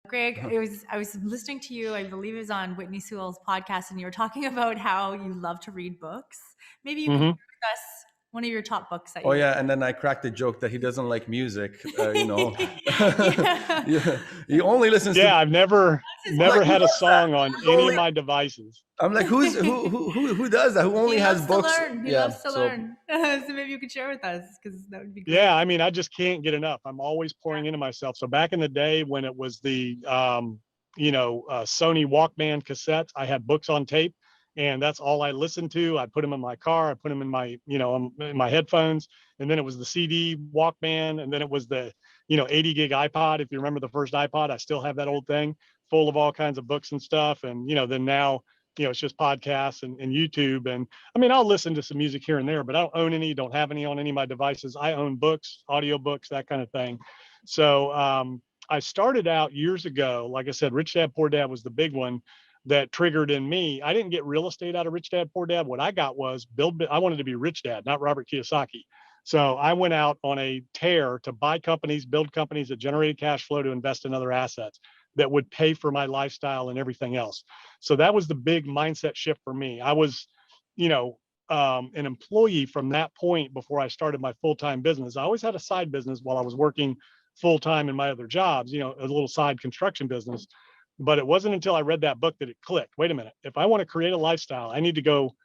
Greg, I was listening to you, I believe it was on Whitney Sewell's podcast, and you were talking about how you love to read books. Maybe you could share Hmm. with us one of your top books that Oh you yeah, and then I cracked the joke that he doesn't like music. yeah. Yeah, he only listens to. Yeah, I've never His I'm like, who had a does that? song on Who's any of only? my devices. I'm like, who does that? Who only He has loves to books? learn. He Yeah. loves to So learn. So maybe you could share with us, because that would be great. Yeah, I mean, I just can't get enough. I'm always pouring into myself. So back in the day when it was the Sony Walkman cassettes, I had books on tape, and that's all I listened to. I put them in my car, I put them in my in my headphones, and then it was the CD Walkman, and then it was the 80 gig iPod. If you remember the first iPod, I still have that old thing full of all kinds of books and stuff. And then now it's just podcasts and YouTube. And I mean, I'll listen to some music here and there, but I don't own any, don't have any on any of my devices. I own books, audio books, that kind of thing. So I started out years ago, like I said, Rich Dad Poor Dad was the big one that triggered in me. I didn't get real estate out of Rich Dad Poor Dad. What I got was I wanted to be Rich Dad, not Robert Kiyosaki. So I went out on a tear to buy companies, build companies that generated cash flow to invest in other assets that would pay for my lifestyle and everything else. So that was the big mindset shift for me. I was, an employee from that point before I started my full-time business. I always had a side business while I was working full-time in my other jobs, a little side construction business. But it wasn't until I read that book that it clicked. Wait a minute. If I want to create a lifestyle, I need to go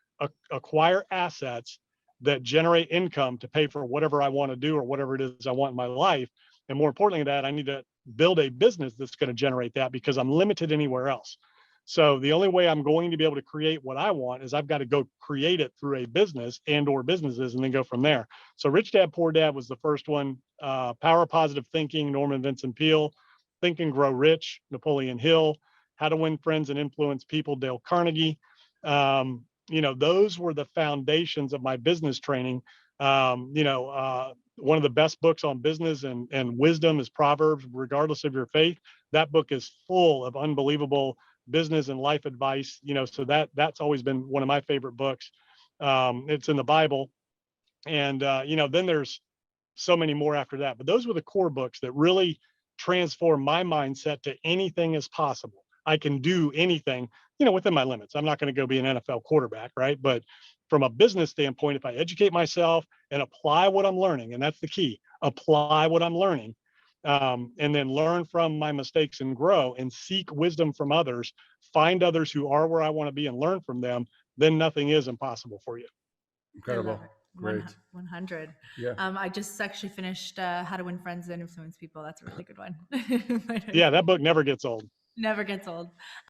acquire assets that generate income to pay for whatever I want to do or whatever it is I want in my life. And more importantly than that, I need to build a business that's going to generate that, because I'm limited anywhere else. So the only way I'm going to be able to create what I want is I've got to go create it through a business or businesses, and then go from there. So Rich Dad Poor Dad was the first one. Power of Positive Thinking, Norman Vincent Peale. Think and Grow Rich, Napoleon Hill. How to Win Friends and Influence People, Dale Carnegie. Those were the foundations of my business training. One of the best books on business and wisdom is Proverbs, regardless of your faith. That book is full of unbelievable business and life advice. So that's always been one of my favorite books. It's in the Bible. And, then there's so many more after that. But those were the core books that really transformed my mindset to anything is possible. I can do anything, within my limits. I'm not going to go be an NFL quarterback, right? But from a business standpoint, if I educate myself and apply what I'm learning, and that's the key, apply what I'm learning, and then learn from my mistakes and grow and seek wisdom from others, find others who are where I want to be and learn from them, then nothing is impossible for you. incredible. I love it. Great. 100. Yeah. I just actually finished How to Win Friends and Influence People. That's a really good one. Yeah, that book never gets old. Never gets old.